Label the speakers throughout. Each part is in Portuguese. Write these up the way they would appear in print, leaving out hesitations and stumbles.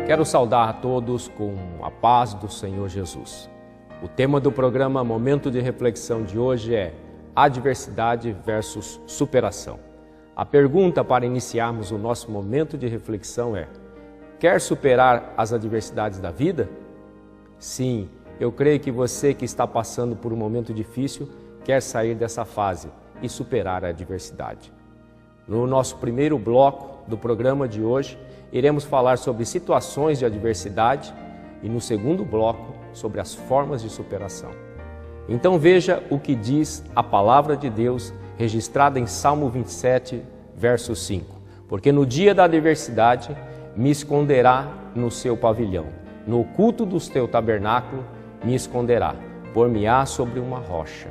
Speaker 1: Quero saudar a todos com a paz do Senhor Jesus. O tema do programa Momento de Reflexão de hoje é Adversidade versus Superação. A pergunta para iniciarmos o nosso momento de reflexão é: quer superar as adversidades da vida? Sim, eu creio que você que está passando por um momento difícil quer sair dessa fase e superar a adversidade. No nosso primeiro bloco do programa de hoje, iremos falar sobre situações de adversidade e no segundo bloco, sobre as formas de superação. Então veja o que diz a palavra de Deus registrada em Salmo 27, verso 5. Porque no dia da adversidade me esconderá no seu pavilhão, no oculto do teu tabernáculo me esconderá, por-me-á sobre uma rocha.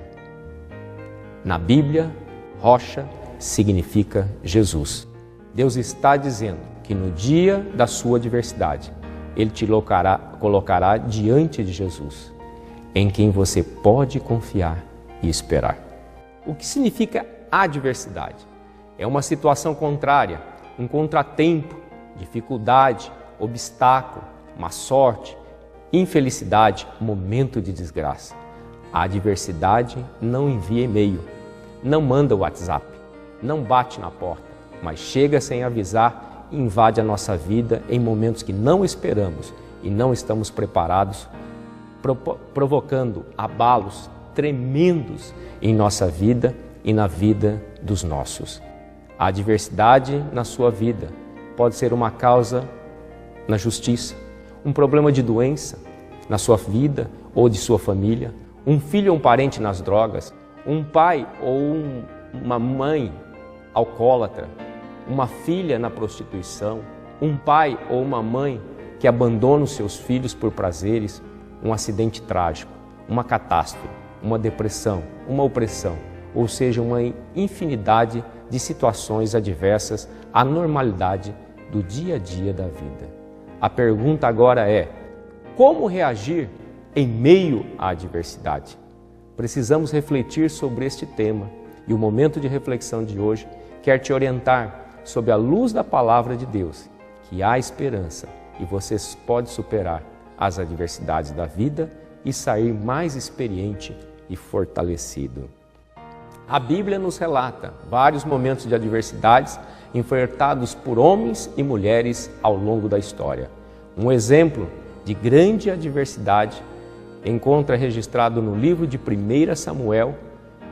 Speaker 1: Na Bíblia, rocha significa Jesus. Deus está dizendo que no dia da sua adversidade, Ele te colocará diante de Jesus, em quem você pode confiar e esperar. O que significa adversidade? É uma situação contrária, um contratempo, dificuldade, obstáculo, má sorte, infelicidade, momento de desgraça. A adversidade não envia e-mail, não manda WhatsApp, não bate na porta, mas chega sem avisar e invade a nossa vida em momentos que não esperamos e não estamos preparados, provocando abalos tremendos em nossa vida e na vida dos nossos. A adversidade na sua vida pode ser uma causa na justiça, um problema de doença na sua vida ou de sua família, um filho ou um parente nas drogas, um pai ou uma mãe alcoólatra, uma filha na prostituição, um pai ou uma mãe que abandona os seus filhos por prazeres, um acidente trágico, uma catástrofe, uma depressão, uma opressão, ou seja, uma infinidade de situações adversas à normalidade do dia a dia da vida. A pergunta agora é: como reagir em meio à adversidade? Precisamos refletir sobre este tema e o momento de reflexão de hoje quer te orientar sob a luz da palavra de Deus, que há esperança e você pode superar as adversidades da vida e sair mais experiente e fortalecido. A Bíblia nos relata vários momentos de adversidades enfrentados por homens e mulheres ao longo da história. Um exemplo de grande adversidade encontra registrado no livro de 1 Samuel,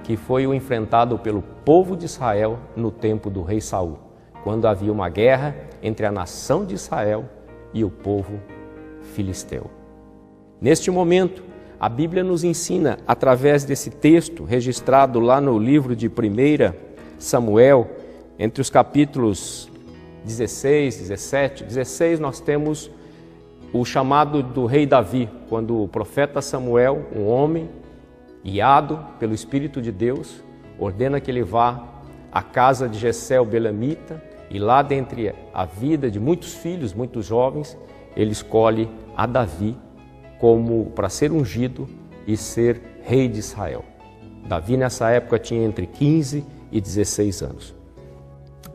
Speaker 1: que foi o enfrentado pelo povo de Israel no tempo do rei Saul, quando havia uma guerra entre a nação de Israel e o povo filisteu. Neste momento, a Bíblia nos ensina, através desse texto registrado lá no livro de 1 Samuel, entre os capítulos 16, 17, 16 nós temos o chamado do rei Davi, quando o profeta Samuel, um homem guiado pelo Espírito de Deus, ordena que ele vá à casa de Jessé o Belemita e lá dentre a vida de muitos filhos, muitos jovens, ele escolhe a Davi como para ser ungido e ser rei de Israel. Davi nessa época tinha entre 15 e 16 anos.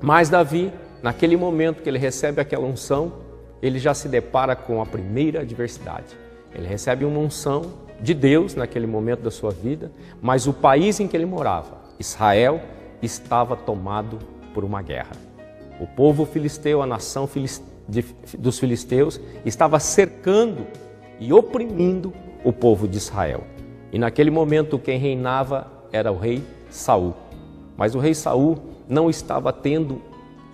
Speaker 1: Mas Davi, naquele momento que ele recebe aquela unção, ele já se depara com a primeira adversidade. Ele recebe uma unção de Deus naquele momento da sua vida, mas o país em que ele morava, Israel, estava tomado por uma guerra. O povo filisteu, a nação dos filisteus, estava cercando e oprimindo o povo de Israel. E naquele momento quem reinava era o rei Saul. Mas o rei Saul não estava tendo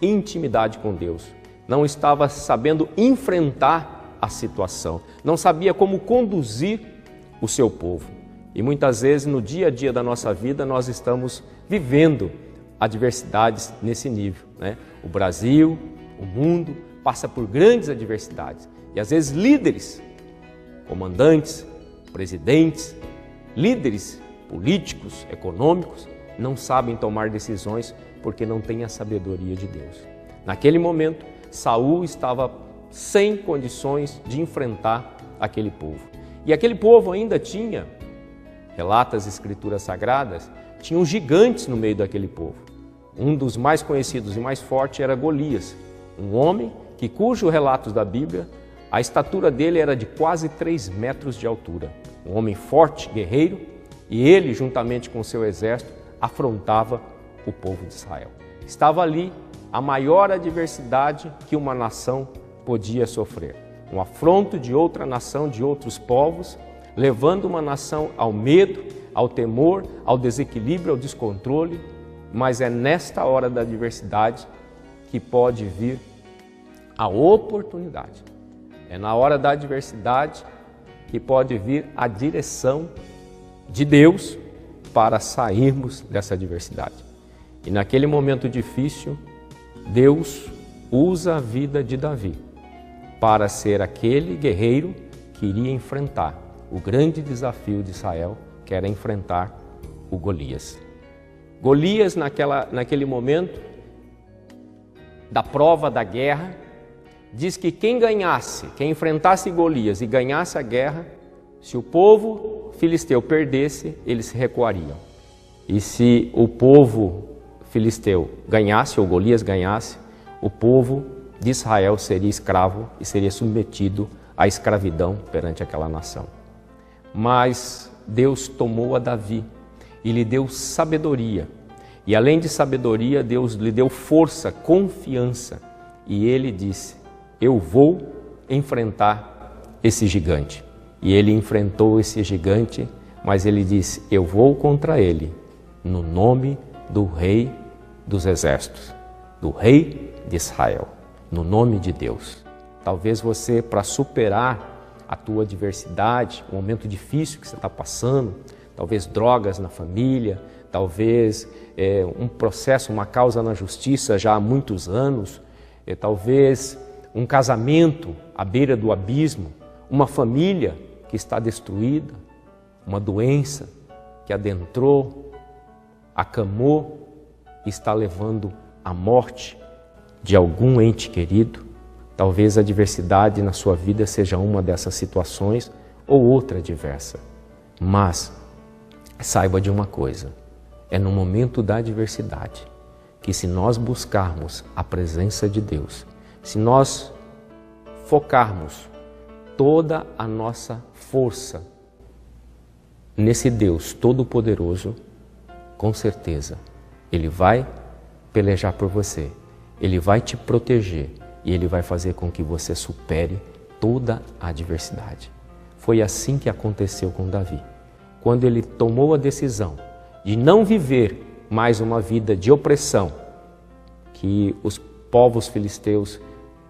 Speaker 1: intimidade com Deus, não estava sabendo enfrentar a situação, não sabia como conduzir o seu povo. E muitas vezes no dia a dia da nossa vida nós estamos vivendo adversidades nesse nível, né? O Brasil, o mundo passa por grandes adversidades e às vezes líderes, comandantes, presidentes, líderes políticos, econômicos não sabem tomar decisões porque não têm a sabedoria de Deus. Naquele momento, Saul estava sem condições de enfrentar aquele povo. E aquele povo ainda tinha, relata as Escrituras Sagradas, tinham gigantes no meio daquele povo. Um dos mais conhecidos e mais fortes era Golias, um homem cujo relatos da Bíblia A estatura dele era de quase 3 metros de altura. Um homem forte, guerreiro, e ele, juntamente com seu exército, afrontava o povo de Israel. Estava ali a maior adversidade que uma nação podia sofrer. Um afronto de outra nação, de outros povos, levando uma nação ao medo, ao temor, ao desequilíbrio, ao descontrole. Mas é nesta hora da adversidade que pode vir a oportunidade. É na hora da adversidade que pode vir a direção de Deus para sairmos dessa adversidade. E naquele momento difícil, Deus usa a vida de Davi para ser aquele guerreiro que iria enfrentar o grande desafio de Israel, que era enfrentar o Golias. Golias, naquele momento da prova da guerra, diz que quem enfrentasse Golias e ganhasse a guerra, se o povo filisteu perdesse, eles se recuariam. E se o povo filisteu ganhasse, ou Golias ganhasse, o povo de Israel seria escravo e seria submetido à escravidão perante aquela nação. Mas Deus tomou a Davi e lhe deu sabedoria. E além de sabedoria, Deus lhe deu força, confiança. E ele disse: eu vou enfrentar esse gigante. E ele enfrentou esse gigante, mas ele disse: eu vou contra ele, no nome do Rei dos Exércitos, do Rei de Israel, no nome de Deus. Talvez você, para superar a tua adversidade, o momento difícil que você está passando, talvez drogas na família, talvez um processo, uma causa na justiça já há muitos anos, talvez um casamento à beira do abismo, uma família que está destruída, uma doença que adentrou, acamou e está levando à morte de algum ente querido. Talvez a adversidade na sua vida seja uma dessas situações ou outra adversa. Mas saiba de uma coisa, é no momento da adversidade que, se nós buscarmos a presença de Deus, se nós focarmos toda a nossa força nesse Deus Todo-Poderoso, com certeza Ele vai pelejar por você, Ele vai te proteger e Ele vai fazer com que você supere toda a adversidade. Foi assim que aconteceu com Davi. Quando ele tomou a decisão de não viver mais uma vida de opressão que os povos filisteus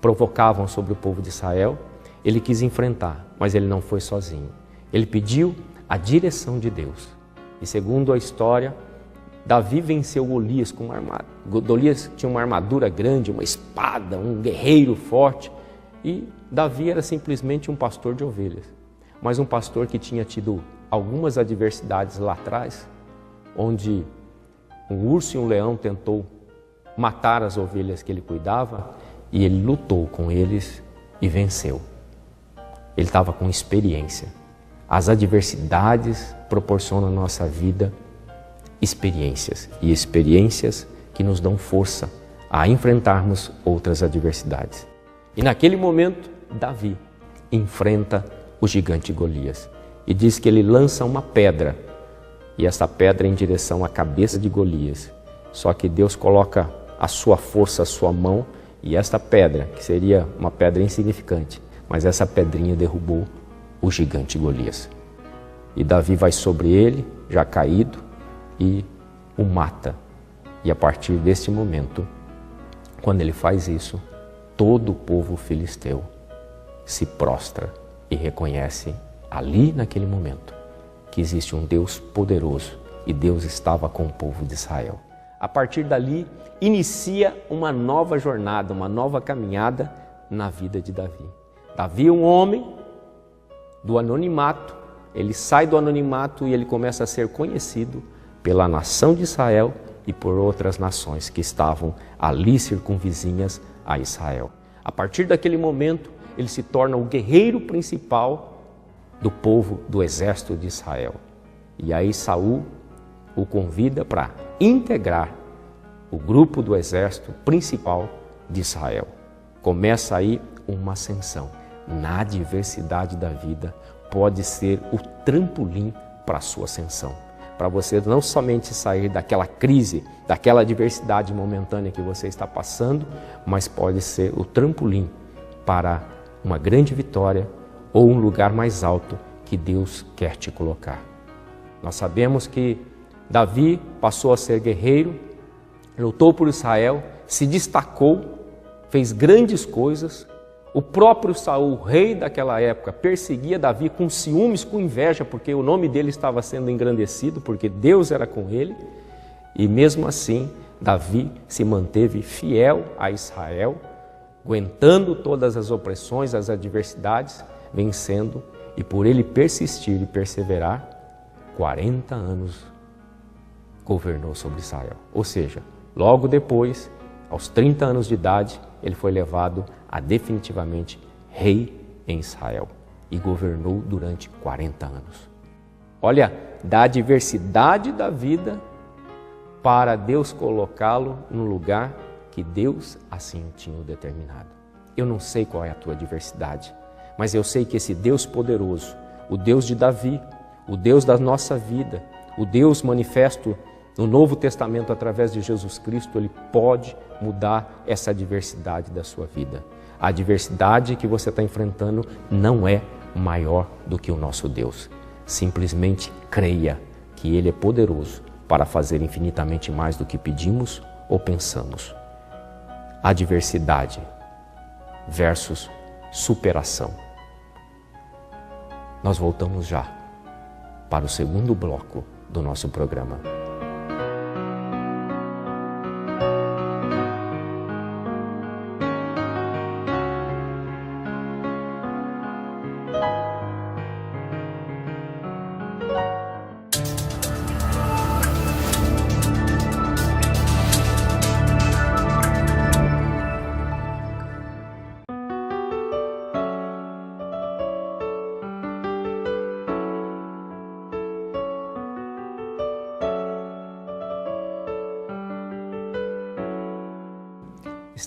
Speaker 1: provocavam sobre o povo de Israel, ele quis enfrentar, mas ele não foi sozinho. Ele pediu a direção de Deus. E segundo a história, Davi venceu Golias com uma armadura. Golias tinha uma armadura grande, uma espada, um guerreiro forte. E Davi era simplesmente um pastor de ovelhas. Mas um pastor que tinha tido algumas adversidades lá atrás, onde um urso e um leão tentou matar as ovelhas que ele cuidava, e ele lutou com eles e venceu. Ele estava com experiência. As adversidades proporcionam à nossa vida experiências, e experiências que nos dão força a enfrentarmos outras adversidades. E naquele momento, Davi enfrenta o gigante Golias e diz que ele lança uma pedra, e essa pedra em direção à cabeça de Golias. Só que Deus coloca a sua força, a sua mão, e esta pedra, que seria uma pedra insignificante, mas essa pedrinha derrubou o gigante Golias. E Davi vai sobre ele, já caído, e o mata. E a partir deste momento, quando ele faz isso, todo o povo filisteu se prostra e reconhece ali naquele momento que existe um Deus poderoso e Deus estava com o povo de Israel. A partir dali, inicia uma nova jornada, uma nova caminhada na vida de Davi. Davi é um homem do anonimato, ele sai do anonimato e ele começa a ser conhecido pela nação de Israel e por outras nações que estavam ali circunvizinhas a Israel. A partir daquele momento, ele se torna o guerreiro principal do povo do exército de Israel. E aí Saul o convida para integrar o grupo do exército principal de Israel. Começa aí uma ascensão. na adversidade da vida, pode ser o trampolim para a sua ascensão. Para você não somente sair daquela crise, daquela adversidade momentânea que você está passando, mas pode ser o trampolim para uma grande vitória ou um lugar mais alto que Deus quer te colocar. Nós sabemos que Davi passou a ser guerreiro, lutou por Israel, se destacou, fez grandes coisas. O próprio Saul, rei daquela época, perseguia Davi com ciúmes, com inveja, porque o nome dele estava sendo engrandecido, porque Deus era com ele. E mesmo assim, Davi se manteve fiel a Israel, aguentando todas as opressões, as adversidades, vencendo. E por ele persistir e perseverar, 40 anos governou sobre Israel. Ou seja, logo depois, aos 30 anos de idade, ele foi levado a definitivamente rei em Israel e governou durante 40 anos. Olha, da adversidade da vida para Deus colocá-lo no lugar que Deus assim tinha determinado. Eu não sei qual é a tua adversidade, mas eu sei que esse Deus poderoso, o Deus de Davi, o Deus da nossa vida, o Deus manifesto no Novo Testamento através de Jesus Cristo, Ele pode mudar essa adversidade da sua vida. A adversidade que você está enfrentando não é maior do que o nosso Deus. Simplesmente creia que Ele é poderoso para fazer infinitamente mais do que pedimos ou pensamos. Adversidade versus superação. Nós voltamos já para o segundo bloco do nosso programa.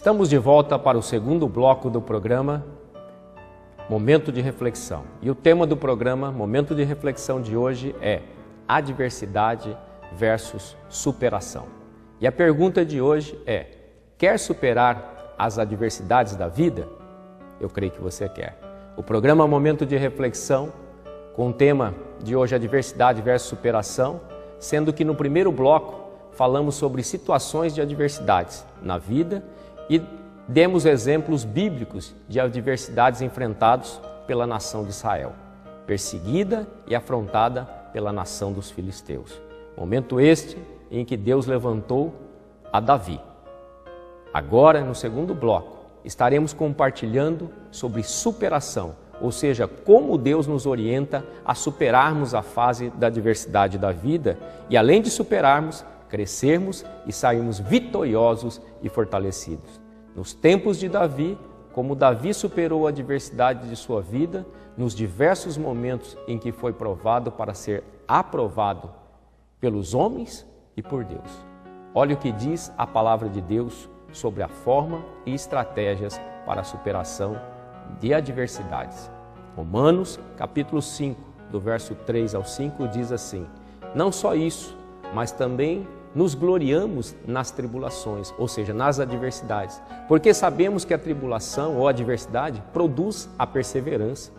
Speaker 1: Estamos de volta para o segundo bloco do programa Momento de Reflexão. E o tema do programa Momento de Reflexão de hoje é adversidade versus superação. E a pergunta de hoje é: quer superar as adversidades da vida? Eu creio que você quer. O programa Momento de Reflexão, com o tema de hoje adversidade versus superação, sendo que no primeiro bloco falamos sobre situações de adversidades na vida e demos exemplos bíblicos de adversidades enfrentadas pela nação de Israel, perseguida e afrontada pela nação dos filisteus. Momento este em que Deus levantou a Davi. Agora, no segundo bloco, estaremos compartilhando sobre superação, ou seja, como Deus nos orienta a superarmos a fase da adversidade da vida e, além de superarmos, crescermos e sairmos vitoriosos e fortalecidos. Nos tempos de Davi, como Davi superou a adversidade de sua vida, nos diversos momentos em que foi provado para ser aprovado pelos homens e por Deus. Olha o que diz a palavra de Deus sobre a forma e estratégias para a superação de adversidades. Romanos, capítulo 5, do verso 3 ao 5, diz assim: não só isso, mas também nos gloriamos nas tribulações, ou seja, nas adversidades, porque sabemos que a tribulação ou a adversidade produz a perseverança,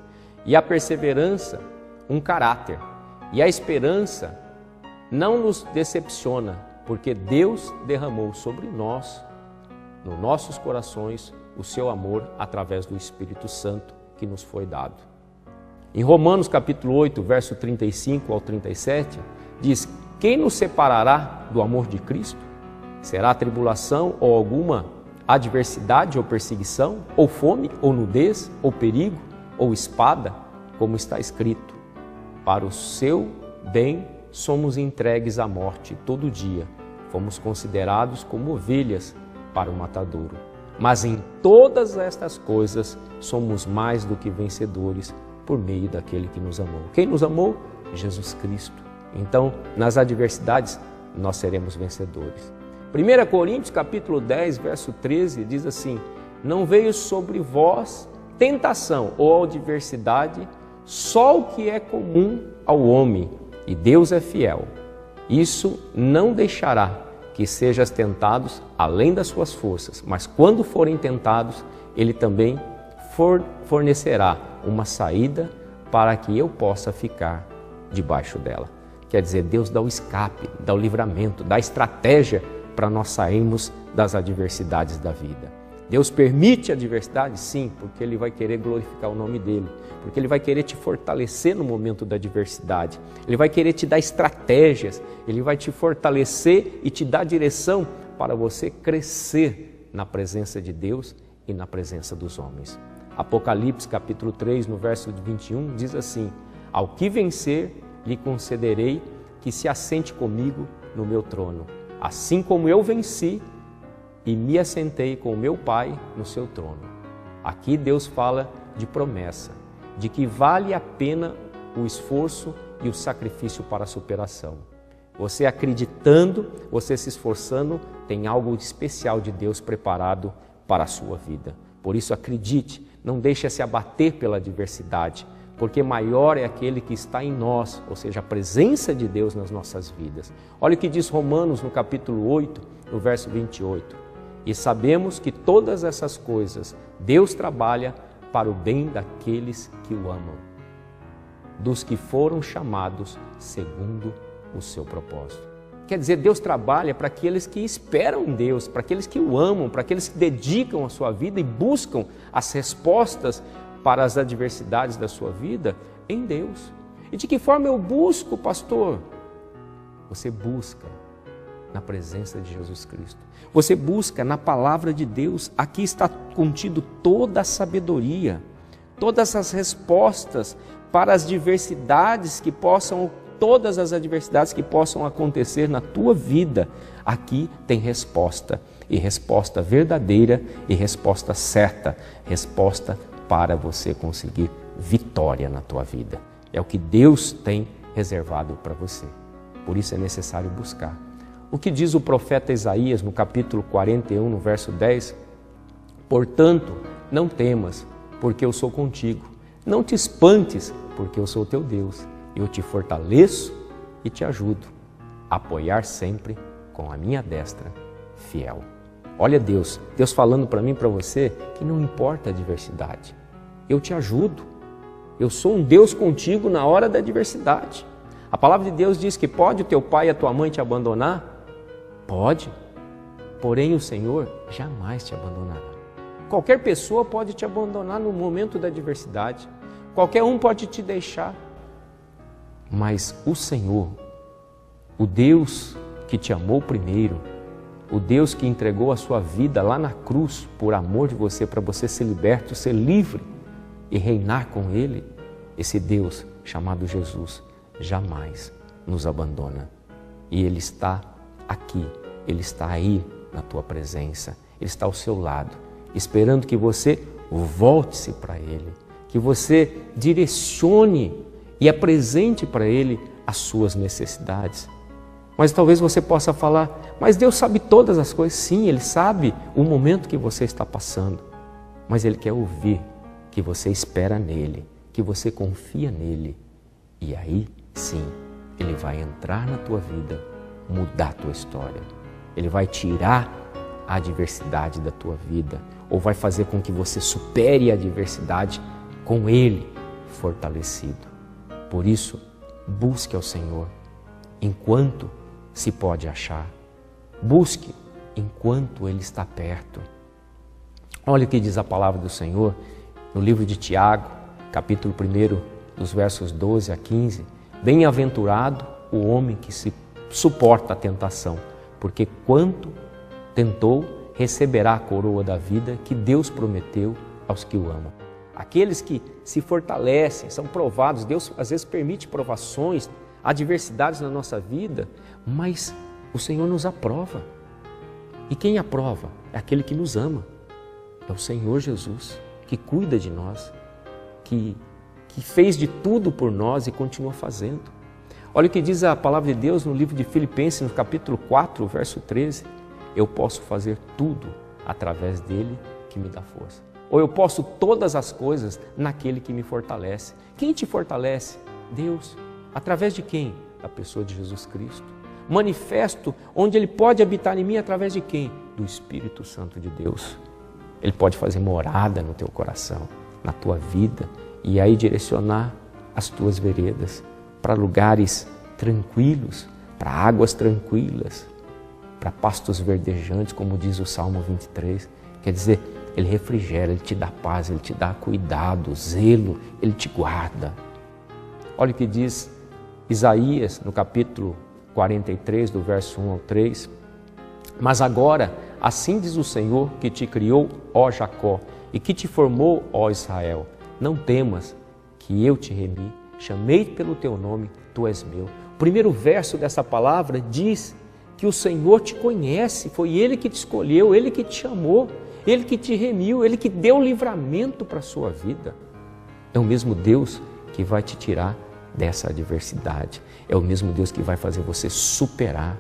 Speaker 1: e a perseverança um caráter, e a esperança não nos decepciona, porque Deus derramou sobre nós, nos nossos corações, o seu amor através do Espírito Santo que nos foi dado. Em Romanos capítulo 8, verso 35 ao 37, diz: quem nos separará do amor de Cristo? Será tribulação ou alguma adversidade ou perseguição, ou fome, ou nudez, ou perigo, ou espada, como está escrito: para o seu bem somos entregues à morte todo dia, fomos considerados como ovelhas para o matadouro. Mas em todas estas coisas somos mais do que vencedores por meio daquele que nos amou. Quem nos amou? Jesus Cristo. Então, nas adversidades, nós seremos vencedores. 1 Coríntios capítulo 10, verso 13, diz assim: não veio sobre vós tentação ou adversidade, só o que é comum ao homem, e Deus é fiel. Isso não deixará que sejas tentados além das suas forças, mas quando forem tentados, Ele também fornecerá uma saída para que eu possa ficar debaixo dela. Quer dizer, Deus dá o escape, dá o livramento, dá a estratégia para nós sairmos das adversidades da vida. Deus permite a adversidade? Sim, porque Ele vai querer glorificar o nome dEle, porque Ele vai querer te fortalecer no momento da adversidade, Ele vai querer te dar estratégias, Ele vai te fortalecer e te dar direção para você crescer na presença de Deus e na presença dos homens. Apocalipse capítulo 3, no verso 21, diz assim: ao que vencer, lhe concederei que se assente comigo no meu trono, assim como eu venci e me assentei com o meu Pai no seu trono. Aqui Deus fala de promessa, de que vale a pena o esforço e o sacrifício para a superação. Você acreditando, você se esforçando, tem algo especial de Deus preparado para a sua vida. Por isso acredite, não deixe se abater pela adversidade, porque maior é aquele que está em nós, ou seja, a presença de Deus nas nossas vidas. Olha o que diz Romanos no capítulo 8, no verso 28. E sabemos que todas essas coisas Deus trabalha para o bem daqueles que o amam, dos que foram chamados segundo o seu propósito. Quer dizer, Deus trabalha para aqueles que esperam em Deus, para aqueles que o amam, para aqueles que dedicam a sua vida e buscam as respostas para as adversidades da sua vida em Deus. E de que forma eu busco, pastor? Você busca na presença de Jesus Cristo. Você busca na palavra de Deus. Aqui está contido toda a sabedoria, todas as respostas para as adversidades que possam, todas as adversidades que possam acontecer na tua vida. Aqui tem resposta, e resposta verdadeira e resposta certa, resposta para você conseguir vitória na tua vida. É o que Deus tem reservado para você. Por isso é necessário buscar. O que diz o profeta Isaías no capítulo 41, no verso 10? Portanto, não temas, porque eu sou contigo. Não te espantes, porque eu sou teu Deus. Eu te fortaleço e te ajudo a apoiar sempre com a minha destra fiel. Olha Deus falando para mim e para você que não importa a adversidade. Eu te ajudo. Eu sou um Deus contigo na hora da adversidade. A palavra de Deus diz que pode o teu pai e a tua mãe te abandonar? Pode, porém o Senhor jamais te abandonará. Qualquer pessoa pode te abandonar no momento da adversidade, qualquer um pode te deixar, mas o Senhor, o Deus que te amou primeiro, o Deus que entregou a sua vida lá na cruz por amor de você, para você ser liberto, ser livre e reinar com Ele, esse Deus chamado Jesus jamais nos abandona. E Ele está aqui, Ele está aí na tua presença, Ele está ao seu lado, esperando que você volte-se para Ele, que você direcione e apresente para Ele as suas necessidades. Mas talvez você possa falar, mas Deus sabe todas as coisas. Sim, Ele sabe o momento que você está passando, mas Ele quer ouvir que você espera nele, que você confia nele, e aí sim, Ele vai entrar na tua vida, mudar a tua história. Ele vai tirar a adversidade da tua vida, ou vai fazer com que você supere a adversidade com Ele fortalecido. Por isso, busque ao Senhor enquanto se pode achar. Busque enquanto Ele está perto. Olha o que diz a palavra do Senhor no livro de Tiago, capítulo 1, dos versos 12 a 15. Bem-aventurado o homem que se suporta a tentação, porque quanto tentou, receberá a coroa da vida que Deus prometeu aos que o amam. Aqueles que se fortalecem, são provados. Deus às vezes permite provações, adversidades na nossa vida, mas o Senhor nos aprova. E quem aprova? É aquele que nos ama. É o Senhor Jesus, que cuida de nós, que fez de tudo por nós e continua fazendo. Olha o que diz a palavra de Deus no livro de Filipenses, no capítulo 4, verso 13. Eu posso fazer tudo através dele que me dá força. Ou eu posso todas as coisas naquele que me fortalece. Quem te fortalece? Deus. Através de quem? Da pessoa de Jesus Cristo. Manifesto onde Ele pode habitar em mim através de quem? Do Espírito Santo de Deus. Ele pode fazer morada no teu coração, na tua vida, e aí direcionar as tuas veredas para lugares tranquilos, para águas tranquilas, para pastos verdejantes, como diz o Salmo 23. Quer dizer, Ele refrigera, Ele te dá paz, Ele te dá cuidado, zelo, Ele te guarda. Olha o que diz Isaías no capítulo 43, do verso 1 ao 3. Mas agora, assim diz o Senhor que te criou, ó Jacó, e que te formou, ó Israel. Não temas, que eu te remi, chamei-te pelo teu nome, tu és meu. O primeiro verso dessa palavra diz que o Senhor te conhece, foi Ele que te escolheu, Ele que te chamou, Ele que te remiu, Ele que deu livramento para a sua vida. É o mesmo Deus que vai te tirar dessa adversidade. É o mesmo Deus que vai fazer você superar.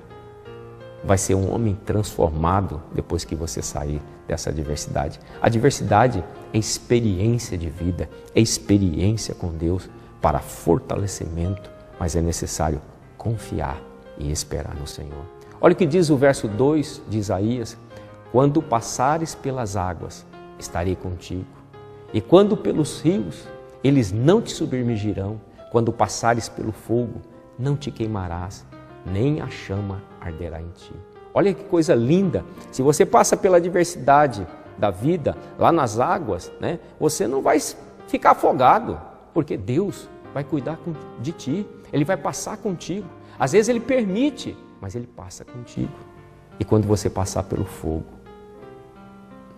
Speaker 1: Vai ser um homem transformado depois que você sair dessa adversidade. A adversidade é experiência de vida, é experiência com Deus para fortalecimento, mas é necessário confiar e esperar no Senhor. Olha o que diz o verso 2 de Isaías: quando passares pelas águas, estarei contigo, e quando pelos rios, eles não te submergirão. Quando passares pelo fogo, não te queimarás, nem a chama arderá em ti. Olha que coisa linda! Se você passa pela adversidade da vida, lá nas águas, né, você não vai ficar afogado, porque Deus vai cuidar de ti, Ele vai passar contigo. Às vezes Ele permite, mas Ele passa contigo. E quando você passar pelo fogo,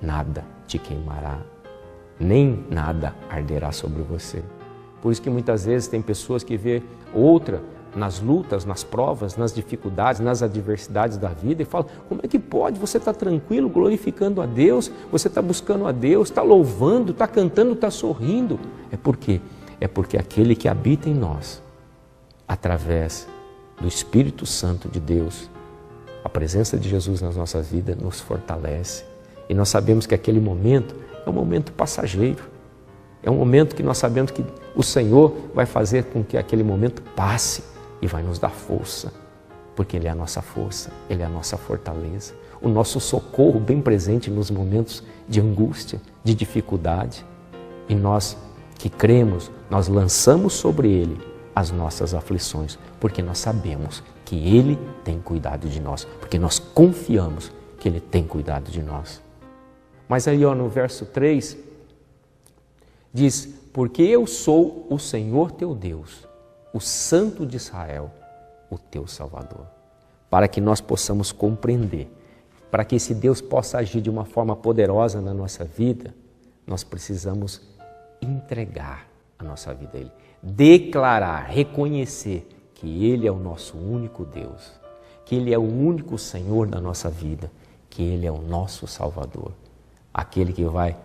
Speaker 1: nada te queimará, nem nada arderá sobre você. Por isso que muitas vezes tem pessoas que vê outra nas lutas, nas provas, nas dificuldades, nas adversidades da vida e falam: como é que pode? Você está tranquilo, glorificando a Deus, você está buscando a Deus, está louvando, está cantando, está sorrindo. É porque aquele que habita em nós, através do Espírito Santo de Deus, a presença de Jesus nas nossas vidas nos fortalece. E nós sabemos que aquele momento é um momento passageiro. É um momento que nós sabemos que o Senhor vai fazer com que aquele momento passe e vai nos dar força, porque Ele é a nossa força, Ele é a nossa fortaleza, o nosso socorro bem presente nos momentos de angústia, de dificuldade. E nós que cremos, nós lançamos sobre Ele as nossas aflições, porque nós sabemos que Ele tem cuidado de nós, porque nós confiamos que Ele tem cuidado de nós. Mas aí no verso 3, diz: porque eu sou o Senhor teu Deus, o Santo de Israel, o teu Salvador. Para que nós possamos compreender, para que esse Deus possa agir de uma forma poderosa na nossa vida, nós precisamos entregar a nossa vida a Ele, declarar, reconhecer que Ele é o nosso único Deus, que Ele é o único Senhor da nossa vida, que Ele é o nosso Salvador, aquele que vai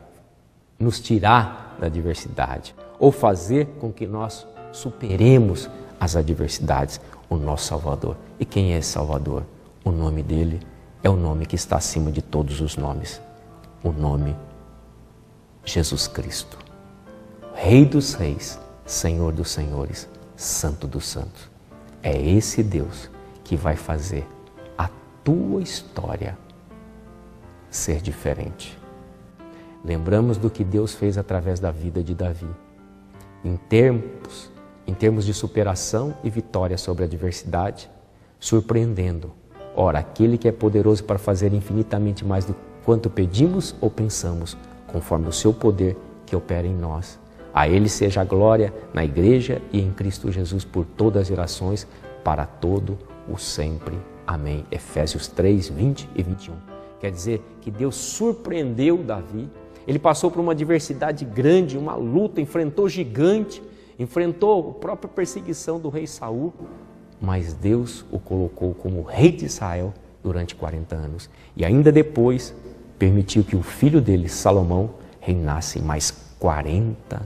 Speaker 1: nos tirar da adversidade ou fazer com que nós superemos as adversidades, o nosso Salvador. E quem é esse Salvador? O nome dele é o nome que está acima de todos os nomes, o nome Jesus Cristo, Rei dos Reis, Senhor dos Senhores, Santo dos Santos. É esse Deus que vai fazer a tua história ser diferente. Lembramos do que Deus fez através da vida de Davi, em termos de superação e vitória sobre a adversidade, surpreendendo. Ora, aquele que é poderoso para fazer infinitamente mais do quanto pedimos ou pensamos, conforme o seu poder que opera em nós. A Ele seja a glória na Igreja e em Cristo Jesus por todas as gerações, para todo o sempre. Amém. Efésios 3, 20 e 21. Quer dizer que Deus surpreendeu Davi. Ele passou por uma adversidade grande, uma luta, enfrentou gigante, enfrentou a própria perseguição do rei Saul, mas Deus o colocou como rei de Israel durante 40 anos. E ainda depois permitiu que o filho dele, Salomão, reinasse mais 40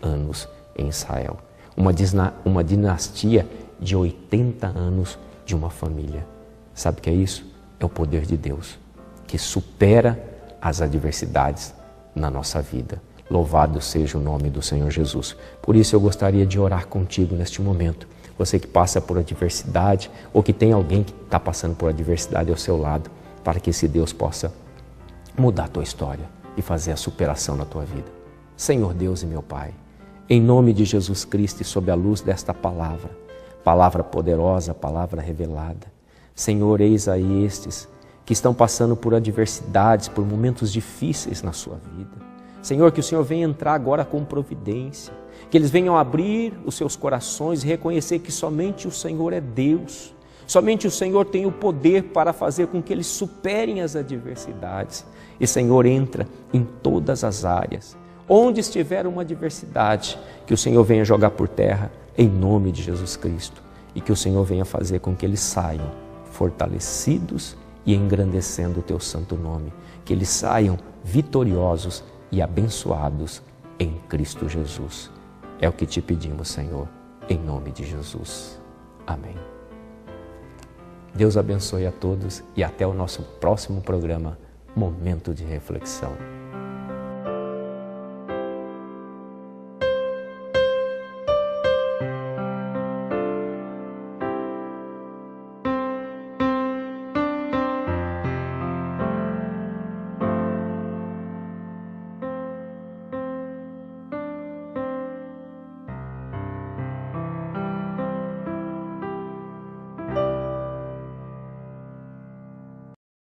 Speaker 1: anos em Israel. Uma dinastia de 80 anos de uma família. Sabe o que é isso? É o poder de Deus, que supera as adversidades na nossa vida. Louvado seja o nome do Senhor Jesus. Por isso eu gostaria de orar contigo neste momento. Você que passa por adversidade ou que tem alguém que está passando por adversidade ao seu lado, para que esse Deus possa mudar a tua história e fazer a superação na tua vida. Senhor Deus e meu Pai, em nome de Jesus Cristo e sob a luz desta palavra, palavra poderosa, palavra revelada, Senhor, eis aí estes que estão passando por adversidades, por momentos difíceis na sua vida. Senhor, que o Senhor venha entrar agora com providência, que eles venham abrir os seus corações e reconhecer que somente o Senhor é Deus, somente o Senhor tem o poder para fazer com que eles superem as adversidades. E Senhor, entra em todas as áreas, onde estiver uma adversidade, que o Senhor venha jogar por terra em nome de Jesus Cristo e que o Senhor venha fazer com que eles saiam fortalecidos e engrandecendo o teu santo nome, que eles saiam vitoriosos e abençoados em Cristo Jesus. É o que te pedimos, Senhor, em nome de Jesus. Amém. Deus abençoe a todos e até o nosso próximo programa, Momento de Reflexão.